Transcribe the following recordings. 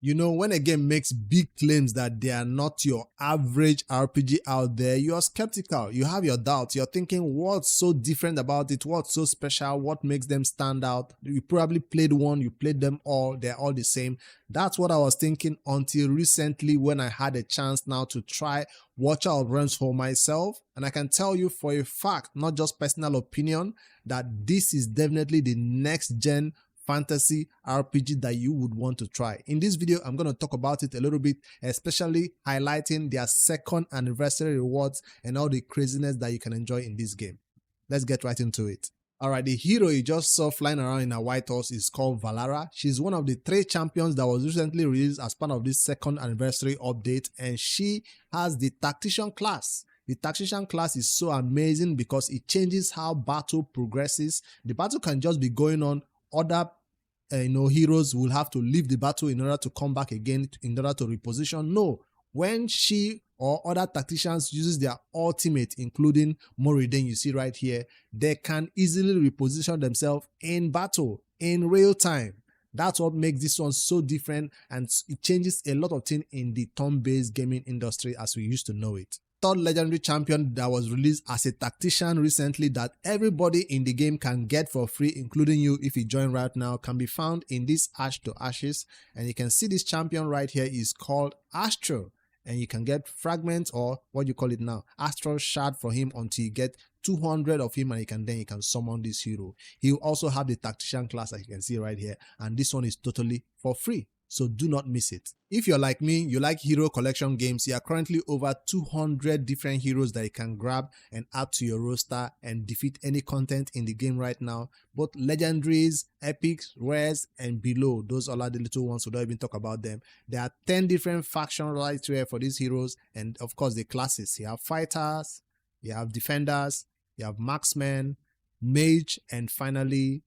You know, when a game makes big claims that they are not your average RPG out there, you are skeptical. You have your doubts. You're thinking, what's so different about it? What's so special? What makes them stand out? You probably played one, you played them all, they're all the same. That's what I was thinking until recently when I had a chance now to try Watcher of Realms for myself. And I can tell you for a fact, not just personal opinion, that this is definitely the next gen fantasy RPG that you would want to try. In this video, I'm going to talk about it a little bit, especially highlighting their second anniversary rewards and all the craziness that you can enjoy in this game. Let's get right into it. Alright, the hero you just saw flying around in a white horse is called Valara. She's one of the 3 champions that was recently released as part of this second anniversary update, and she has the Tactician class. The Tactician class is so amazing because it changes how battle progresses. The battle can just be going on, other heroes will have to leave the battle in order to come back again in order to reposition. No, when she or other tacticians uses their ultimate, including Moriden, you see right here, they can easily reposition themselves in battle in real time. That's what makes this one so different, and it changes a lot of things in the turn-based gaming industry as we used to know it. Third legendary champion that was released as a tactician recently that everybody in the game can get for free, including you if you join right now, can be found in this Ash to Ashes. And you can see this champion right here is called Astro, and you can get fragments, or what you call it now, Astral Shard, for him until you get 200 of him, and you can summon this hero. He will also have the Tactician class, as you can see right here, and this one is totally for free. So do not miss it. If you're like me, you like hero collection games, you are currently over 200 different heroes that you can grab and add to your roster and defeat any content in the game right now. Both legendaries, epics, rares, and below. Those all are the little ones, so don't even talk about them. There are 10 different factions right here for these heroes, and of course the classes. You have fighters, you have defenders, you have marksmen, mage, and finally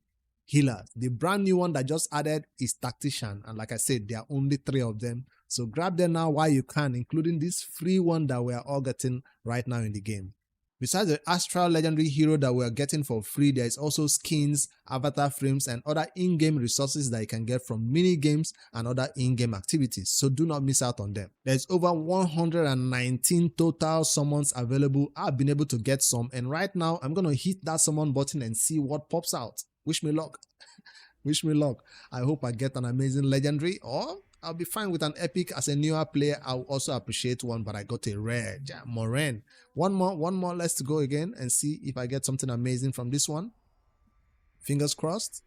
healers. The brand new one that just added is Tactician, and like I said, there are only 3 of them, so grab them now while you can, including this free one that we are all getting right now in the game. Besides the Astral legendary hero that we are getting for free, there is also skins, avatar frames, and other in-game resources that you can get from mini games and other in-game activities, so do not miss out on them. There's over 119 total summons available. I've been able to get some, and right now I'm gonna hit that summon button and see what pops out. Wish me luck. Wish me luck. I hope I get an amazing legendary, or I'll be fine with an epic. As a newer player, I'll also appreciate one, but I got a rare. Moriden. One more. Let's go again and see if I get something amazing from this one. Fingers crossed.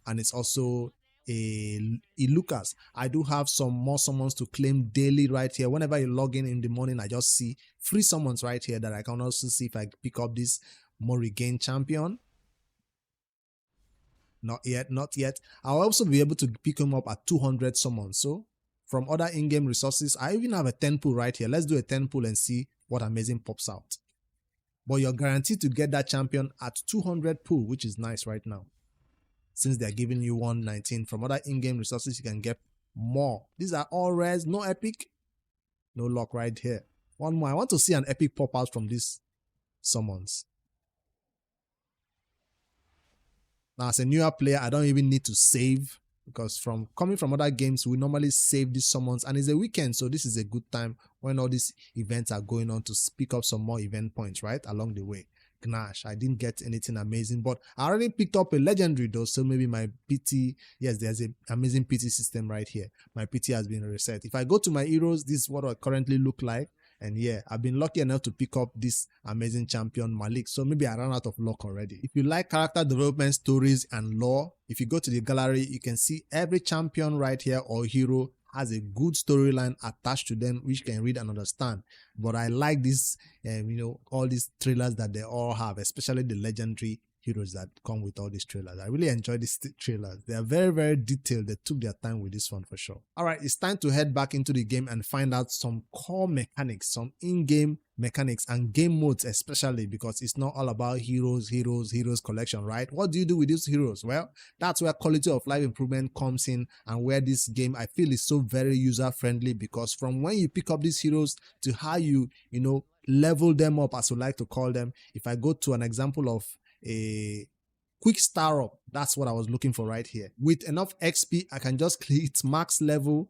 And it's also a Lucas. I do have some more summons to claim daily right here. Whenever you log in the morning, I just see free summons right here that I can also see if I pick up this Moriden champion. Not yet. I'll also be able to pick him up at 200 summons. So from other in-game resources, I even have a 10 pull right here. Let's do a 10 pull and see what amazing pops out. But you're guaranteed to get that champion at 200 pull, which is nice right now. Since they're giving you 119 from other in-game resources, you can get more. These are all rares, no epic, no luck right here. One more. I want to see an epic pop out from these summons. Now, as a newer player, I don't even need to save, because coming from other games, we normally save these summons, and it's a weekend, so this is a good time when all these events are going on to pick up some more event points right along the way. Gnash, I didn't get anything amazing, but I already picked up a legendary though, so maybe my PT, yes, there's an amazing PT system right here. My PT has been reset. If I go to my heroes, this is what I currently look like. And yeah, I've been lucky enough to pick up this amazing champion Malik, so maybe I ran out of luck already. If you like character development stories and lore, if you go to the gallery, you can see every champion right here or hero has a good storyline attached to them, which you can read and understand. But I like this, all these trailers that they all have, especially the legendary heroes that come with all these trailers. I really enjoy these trailers. They are very, very detailed. They took their time with this one for sure. All right, it's time to head back into the game and find out some core mechanics, some in-game mechanics and game modes, especially because it's not all about heroes collection, right? What do you do with these heroes? Well, that's where quality of life improvement comes in, and where this game I feel is so very user friendly, because from when you pick up these heroes to how you level them up, as we like to call them. If I go to an example of a quick star up. That's what I was looking for right here. With enough XP, I can just hit max level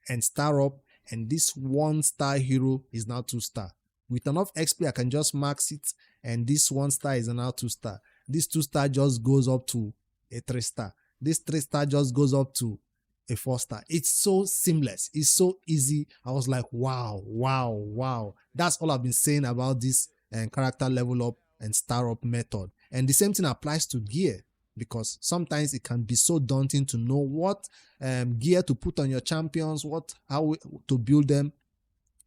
and star up, and this 1-star hero is now 2-star. With enough XP, I can just max it, and this 1-star is now 2-star. This 2-star just goes up to a 3-star. This 3-star just goes up to a 4-star. It's so seamless. It's so easy. I was like, wow, wow, wow. That's all I've been saying about this character level up and star up method. And the same thing applies to gear, because sometimes it can be so daunting to know what gear to put on your champions, how to build them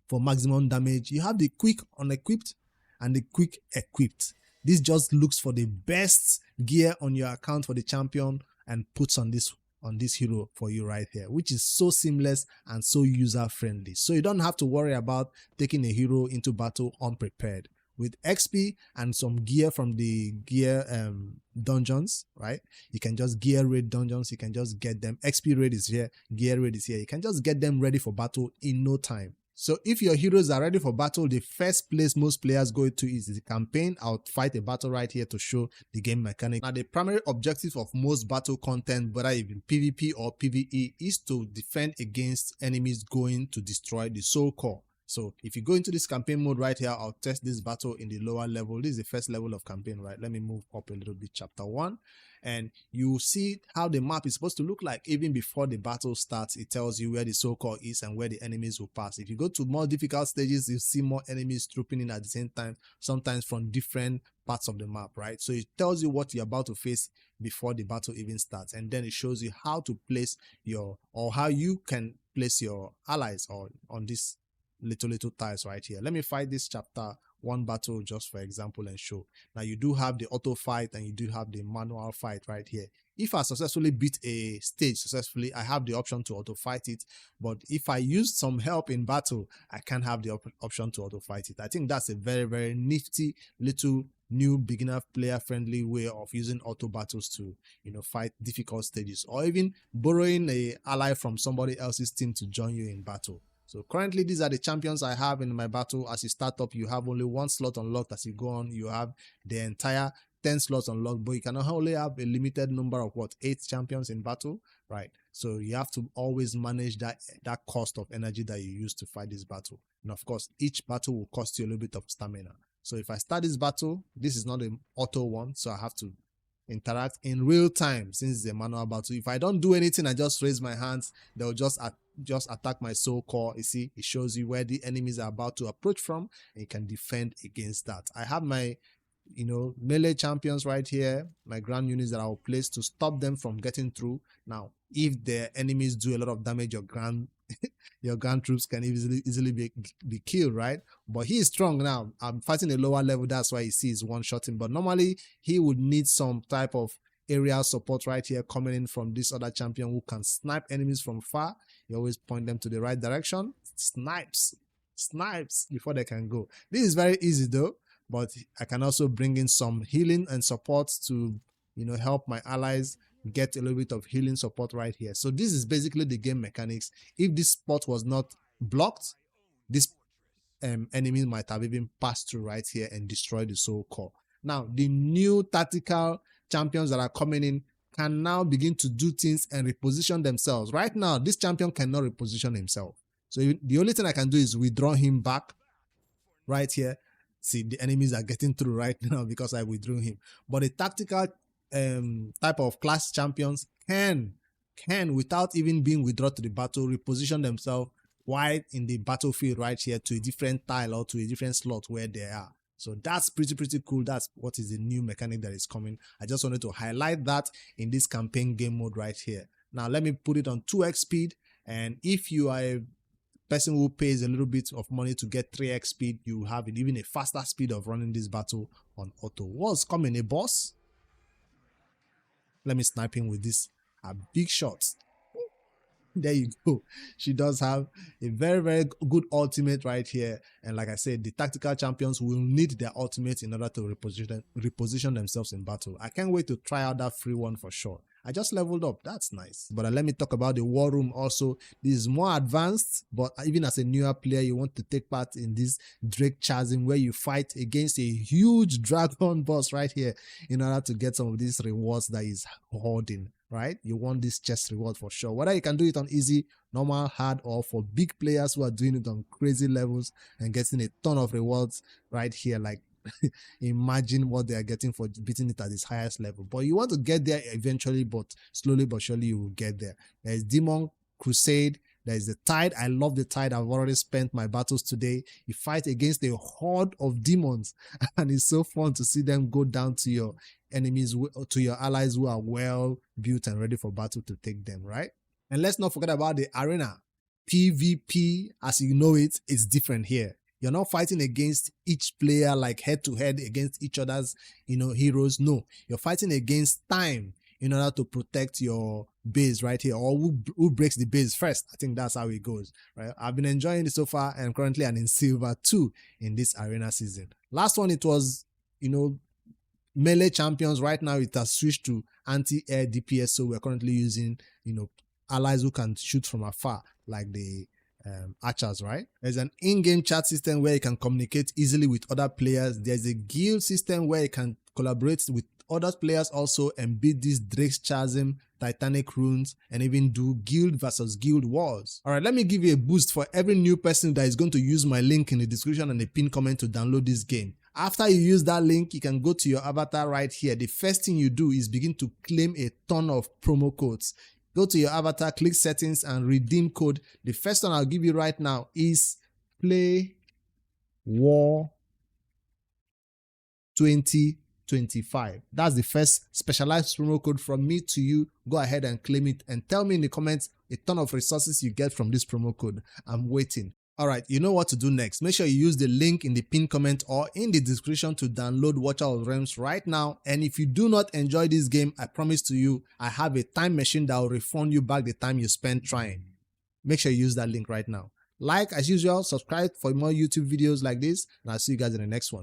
for maximum damage. You have the quick unequipped and the quick equipped. This just looks for the best gear on your account for the champion and puts on this hero for you right here, which is so seamless and so user friendly. So you don't have to worry about taking a hero into battle unprepared. With XP and some gear from the gear dungeons, right? You can just gear raid dungeons. You can just get them. XP raid is here. Gear raid is here. You can just get them ready for battle in no time. So if your heroes are ready for battle, the first place most players go to is the campaign. I'll fight a battle right here to show the game mechanic. Now, the primary objective of most battle content, whether even PvP or PvE, is to defend against enemies going to destroy the soul core. So if you go into this campaign mode right here, I'll test this battle in the lower level. This is the first level of campaign, right? Let me move up a little bit, chapter 1. And you see how the map is supposed to look like. Even before the battle starts, it tells you where the soul core is and where the enemies will pass. If you go to more difficult stages, you see more enemies trooping in at the same time, sometimes from different parts of the map, right? So it tells you what you're about to face before the battle even starts. And then it shows you how to place how you can place your allies on this little tiles right here. Let me fight this chapter 1 battle just for example and show. Now you do have the auto fight and you do have the manual fight right here. If I successfully beat a stage successfully, I have the option to auto fight it. But if I use some help in battle, I can't have the option to auto fight it. I think that's a very, very nifty little new beginner player friendly way of using auto battles to, fight difficult stages, or even borrowing a ally from somebody else's team to join you in battle. So currently, these are the champions I have in my battle. As you start up, you have only 1 slot unlocked. As you go on, you have the entire 10 slots unlocked, but you can only have a limited number of 8 champions in battle, right? So you have to always manage that cost of energy that you use to fight this battle. And of course, each battle will cost you a little bit of stamina. So if I start this battle, this is not an auto one, so I have to interact in real time since it's a manual battle. If I don't do anything, I just raise my hands, they'll just attack my soul core. You see, it shows you where the enemies are about to approach from, and you can defend against that. I have my melee champions right here, my ground units that I'll place to stop them from getting through. Now, if the enemies do a lot of damage, your ground troops can easily be killed, right? But he is strong now. I'm fighting a lower level, that's why you see he's one-shotting. But normally, he would need some type of aerial support right here coming in from this other champion who can snipe enemies from far. You always point them to the right direction. Snipes before they can go. This is very easy though, but I can also bring in some healing and support to help my allies get a little bit of healing support right here. So this is basically the game mechanics. If this spot was not blocked, this enemy might have even passed through right here and destroyed the soul core. Now, the new tactical champions that are coming in can now begin to do things and reposition themselves. Right now, this champion cannot reposition himself. So the only thing I can do is withdraw him back right here. See, the enemies are getting through right now because I withdrew him. But the tactical type of class champions can, without even being withdrawn to the battle, reposition themselves while in the battlefield right here to a different tile or to a different slot where they are. So that's pretty cool. That's what is the new mechanic that is coming. I just wanted to highlight that in this campaign game mode right here. Now let me put it on 2x speed, and if you are a person who pays a little bit of money to get 3x speed, you have even a faster speed of running this battle on auto. What's coming, a boss? Let me snipe him with this big shots. There you go. She does have a very good ultimate right here, and like I said, the tactical champions will need their ultimate in order to reposition themselves in battle. I can't wait to try out that free one for sure. I just leveled up. That's nice. But let me talk about the war room also. This is more advanced, but even as a newer player, you want to take part in this Drake chasm where you fight against a huge dragon boss right here in order to get some of these rewards that is hoarding, right? You want this chest reward for sure. Whether you can do it on easy, normal, hard, or for big players who are doing it on crazy levels and getting a ton of rewards right here, like imagine what they are getting for beating it at its highest level. But you want to get there eventually, but slowly but surely you will get there. There's Demon Crusade. There's the Tide. I love the Tide. I've already spent my battles today. You fight against a horde of demons, and it's so fun to see them go down to your enemies, to your allies who are well built and ready for battle to take them, right? And let's not forget about the arena. PvP, as you know it, is different here. You're not fighting against each player like head to head against each other's, heroes. No, you're fighting against time in order to protect your base right here, or who breaks the base first. I think that's how it goes, right? I've been enjoying it so far, and currently I'm in silver 2 in this arena season. Last one, it was, melee champions. Right now it has switched to anti-air DPS, so we're currently using, allies who can shoot from afar, like the archers, right? There's an in-game chat system where you can communicate easily with other players. There's a guild system where you can collaborate with other players also and beat these Drake's Chasm, Titanic runes, and even do guild versus guild wars. Alright, let me give you a boost for every new person that is going to use my link in the description and the pinned comment to download this game. After you use that link, you can go to your avatar right here. The first thing you do is begin to claim a ton of promo codes. Go to your avatar, click settings, and redeem code. The first one I'll give you right now is Play War 2025. That's the first specialized promo code from me to you. Go ahead and claim it and tell me in the comments a ton of resources you get from this promo code. I'm waiting. Alright, you know what to do next. Make sure you use the link in the pinned comment or in the description to download Watcher of Realms right now. And if you do not enjoy this game, I promise to you, I have a time machine that will refund you back the time you spent trying. Make sure you use that link right now. Like as usual, subscribe for more YouTube videos like this, and I'll see you guys in the next one.